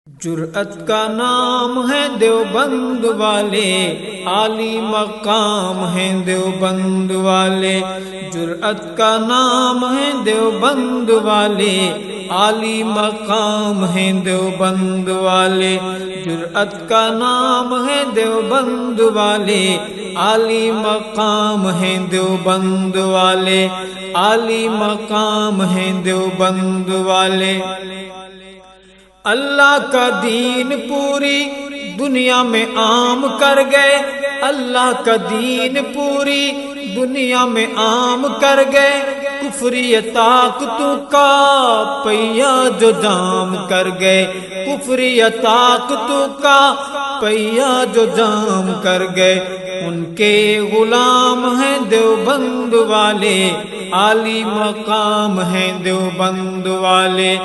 جرأت کا نام ہے دیوبند والے، عالی مقام ہیں دیوبند والے۔ جرأت کا نام ہے دیوبند والے، عالی مقام ہیں دیوبند والے۔ جرأت کا نام ہے دیوبند والے، عالی مقام ہیں دیوبند والے، عالی مقام ہیں دیوبند والے۔ اللہ کا دین پوری دنیا میں عام کر گئے، اللہ کا دین پوری دنیا میں عام کر گئے۔ کفری طاقتوں کا پہیا جو جام کر گئے، کفری طاقتوں کا پہیا جو جام کر گئے۔ ان کے غلام ہیں دیوبند والے، عالی مقام ہیں دیوبند والے۔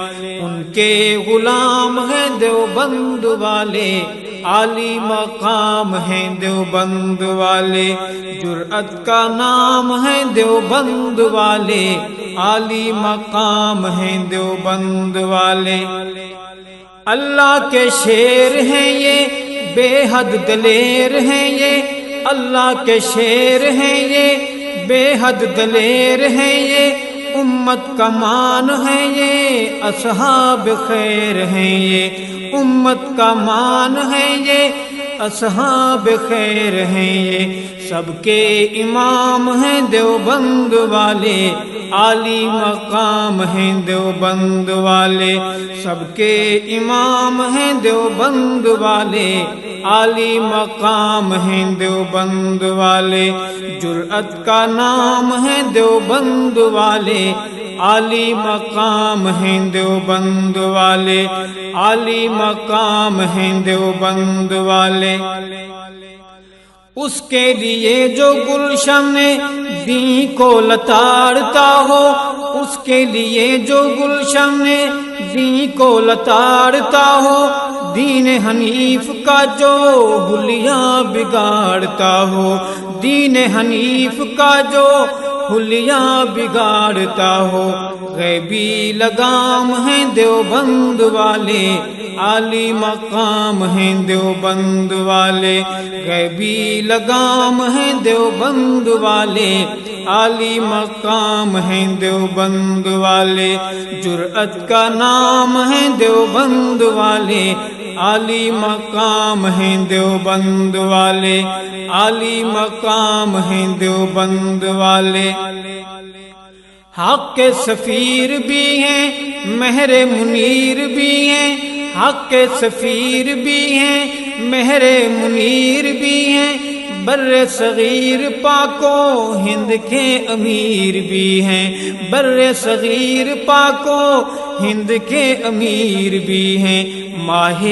ان کے غلام ہیں دیوبند والے، عالی مقام ہیں دیوبند والے۔ جرأت کا نام ہے دیوبند والے، عالی مقام ہیں دیوبند والے۔ اللہ کے شیر ہیں یہ، بے حد دلیر ہیں یہ، اللہ کے شیر ہیں یہ، بے حد دلیر ہیں یہ۔ امت کا مان ہے یہ، اصحاب خیر ہیں یہ، امت کا مان ہے یہ، اصحاب خیر ہیں یہ۔ سب کے امام ہیں دیوبند والے، عالی مقام ہیں دیوبند والے۔ سب کے امام ہیں دیوبند والے، عالی مقام ہیں دیوبند والے۔ جرأت کا نام ہے دیوبند والے، عالی مقام ہیں دیوبند والے، عالی مقام ہیں دیوبند والے۔ اس کے لیے جو گلشن دین کو لتاڑتا ہو، اس کے لیے جو گلشن دین کو لتاڑتا ہو، دین حنیف کا جو حلیہ بگاڑتا ہو، دین حنیف کا جو حلیہ بگاڑتا ہو۔ غیبی لگام ہیں دیوبند والے، عالی مقام ہیں دیوبند والے۔ غیبی لگام ہیں دیوبند والے، عالی مقام ہیں دیوبند والے۔ جرأت کا نام ہے دیوبند والے، عالی مقام ہیں دیوبند والے، عالی مقام ہیں دیوبند والے۔ حق کے سفیر بھی ہیں، مہر منیر بھی ہیں، حق کے سفیر بھی ہیں، مہر منیر بھی ہیں۔ بر صغیر پاک و ہند کے امیر بھی ہیں، بر صغیر پاک و ہند کے امیر بھی ہیں۔ ماہ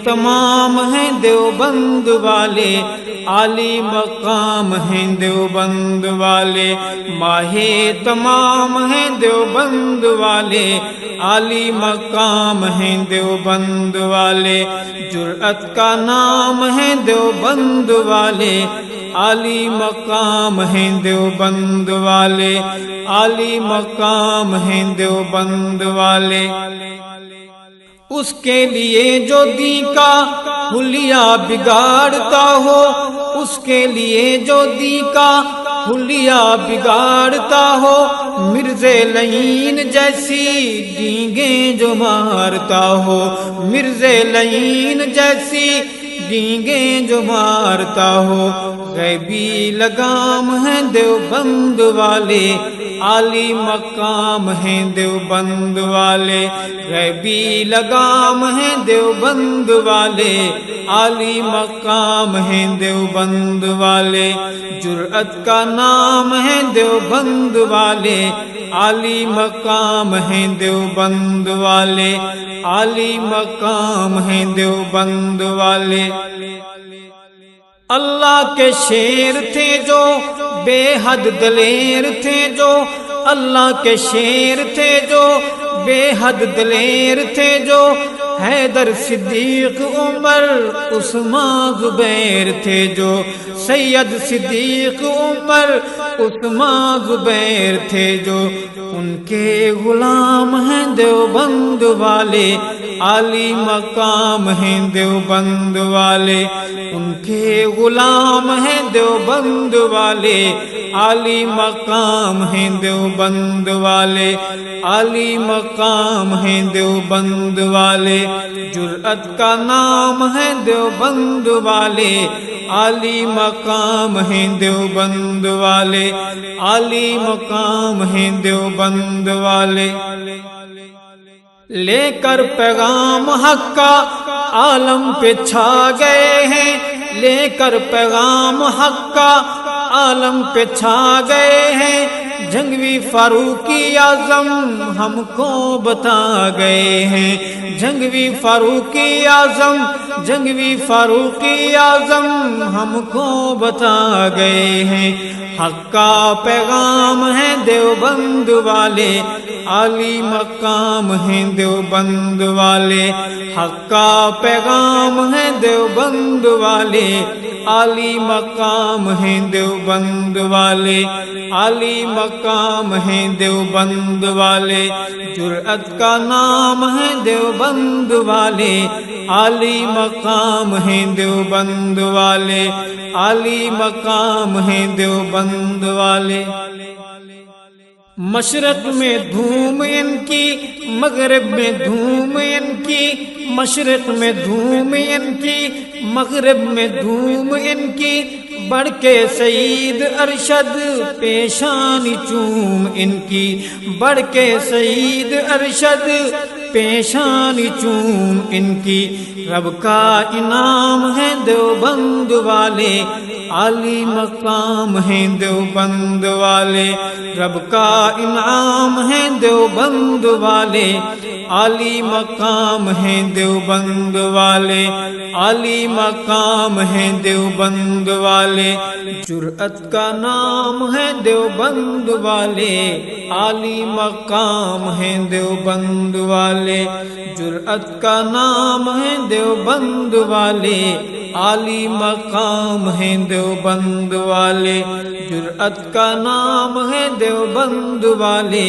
تمام ہیں دیوبند والے، عالی مقام ہیں دیوبند والے۔ ماہ تمام ہیں دیوبند والے، عالی مقام ہیں دیوبند والے۔ جرأت کا نام ہے دیوبند والے، عالی مقام ہیں دیوبند والے، عالی مقام ہیں دیوبند والے۔ اس کے لیے جو دین کا حلیہ بگاڑتا ہو، اس کے لیے جو دین کا حلیہ بگاڑتا ہو، مرزا لعین جیسی ڈینگیں جو مارتا ہو، مرزا لعین جیسی ڈینگیں جو مارتا ہو۔ غیبی لگام ہیں دیوبند والے، عالی مقام ہیں دیوبند والے۔ غیبی لگام ہیں دیوبند والے، عالی مقام ہیں دیوبند والے۔ جرأت کا نام ہے دیوبند والے، عالی مقام ہیں دیوبند والے، عالی مقام ہیں دیوبند والے۔ اللہ کے شیر تھے جو، بے حد دلیر تھے جو، اللہ کے شیر تھے جو، بے حد دلیر تھے جو۔ حیدر صدیق عمر عثمان زبیر تھے جو، سید صدیق عمر عثمان زبیر تھے جو ان کے غلام ہیں دیوبند والے، عالی مقام ہیں دیوبند والے، ان کے غلام ہیں دیوبند والے، عالی مقام ہیں دیوبند والے، عالی مقام ہیں دیوبند والے، جرأت کا نام ہے دیوبند والے، عالی مقام ہیں دیوبند والے، عالی مقام ہیں دیوبند والے۔ لے کر پیغام حق کا عالم پہ چھا گئے ہیں، لے کر پیغام حق کا عالم پہ چھا گئے ہیں، جنگوی فاروقی اعظم ہم کو بتا گئے ہیں، جنگوی فاروقی اعظم، جنگوی فاروقی اعظم ہم کو بتا گئے ہیں، حق کا پیغام ہے دیوبند والے، عالی مقام ہیں دیوبند والے، حق کا پیغام ہے دیوبند والے، عالی مقام ہیں دیوبند والے، عالی مقام ہیں دیوبند والے، جرأت کا نام ہے دیوبند والے، عالی مقام ہیں دیوبند والے، عالی مقام ہیں دیوبند والے۔ مشرق میں دھوم ان کی، مغرب میں دھوم ان کی، مشرق میں دھوم ان کی، مغرب میں دھوم ان کی، بڑھ کے سعید ارشد پیشانی چوم ان کی، بڑھ کے سعید ارشد پیشانی چوم ان کی، رب کا انعام ہے دیوبند والے، عالی مقام ہیں دیوبند والے، رب کا انعام ہے دیوبند والے، عالی مقام ہیں دیوبند والے، عالی مقام ہیں دیوبند والے، جرأت کا نام ہے دیوبند والے، عالی مقام ہیں دیوبند والے، جرأت کا نام ہے دیوبند والے، عالی مقام ہیں دیوبند والے، جرأت کا نام ہے دیوبند والے،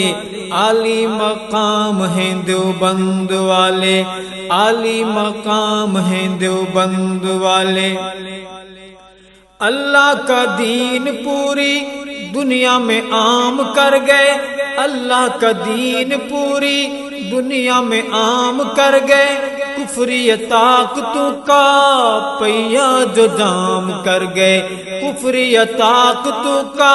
عالی مقام ہیں دیوبند والے، عالی مقام ہیں دیوبند والے۔ اللہ کا دین پوری دنیا میں عام کر گئے، اللہ کا دین پوری دنیا میں عام کر گئے، کفری طاقتوں کا پہیا جو جام کر گئے، کفری طاقتوں کا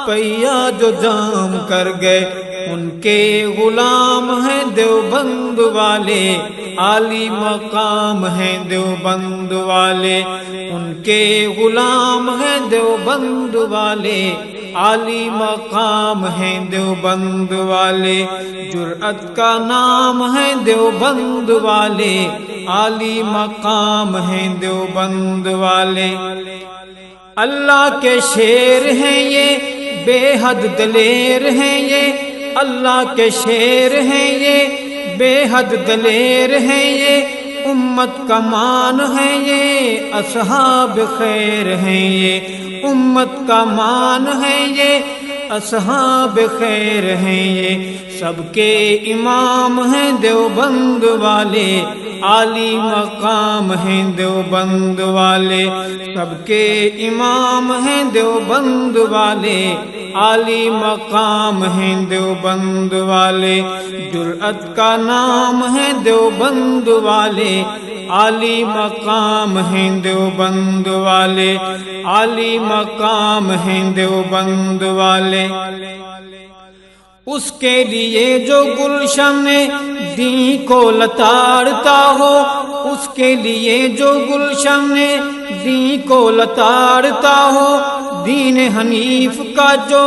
پہیا جو جام کر گئے، ان کے غلام ہیں دیوبند والے، عالی مقام ہیں دیوبند والے، ان کے غلام ہیں دیوبند والے، عالی مقام ہیں دیوبند والے، جرأت کا نام ہے دیوبند والے، عالی مقام ہیں دیوبند والے۔ اللہ کے شیر ہیں یہ، بے حد دلیر ہیں یہ، اللہ کے شیر ہیں یہ، بے حد دلیر ہیں یہ، امت کا مان ہے یہ، اصحاب خیر ہیں یہ، امت کا مان ہے یہ، اصحاب خیر ہیں یہ، سب کے امام ہیں دیوبند والے، عالی مقام ہیں دیوبند والے، سب کے امام ہیں دیوبند والے، عالی مقام ہیں دیوبند والے، جرأت کا نام ہے دیوبند والے، عالی مقام ہیں دیوبند والے، عالی مقام ہیں دیوبند والے۔ اس کے لیے جو گلشن دین کو لتاڑتا ہو، اس کے لیے جو گلشن دین کو لتاڑتا ہو، دین حنیف کا جو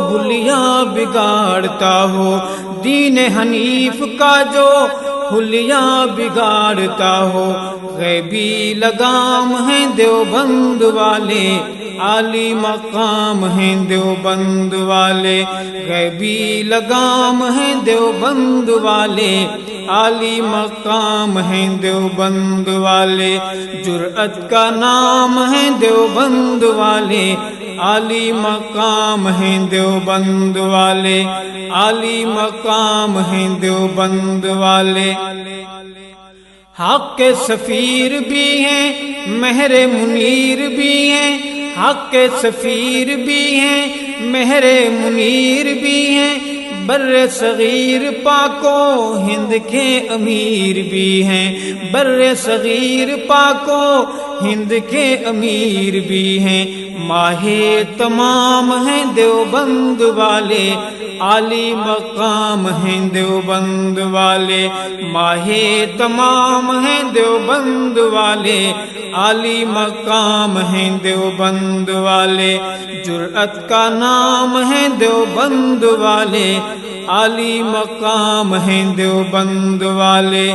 حلیہ بگاڑتا ہو، دین حنیف کا جو حلیہ بگاڑتا ہو، غیبی لگام ہیں دیوبند والے، عالی مقام ہیں دیوبند والے، غیبی لگام ہیں دیوبند والے، عالی مقام ہیں دیوبند والے، جرأت کا نام ہے دیوبند والے، عالی مقام ہیں دیوبند والے، عالی مقام ہیں دیوبند والے۔ حق کے سفیر بھی ہیں، مہر منیر بھی ہیں، حق کے سفیر بھی ہیں، مہر منیر بھی ہیں، بر صغیر پاک و ہند کے امیر بھی ہیں، بر صغیر پاک و ہند کے امیر بھی ہیں۔ ماہ تمام ہیں دیوبند والے، عالی مقام ہیں دیوبند والے، ماہ تمام ہیں دیوبند والے، عالی مقام ہیں دیوبند والے۔ جرأت کا نام ہے دیوبند والے، عالی مقام ہیں دیوبند والے۔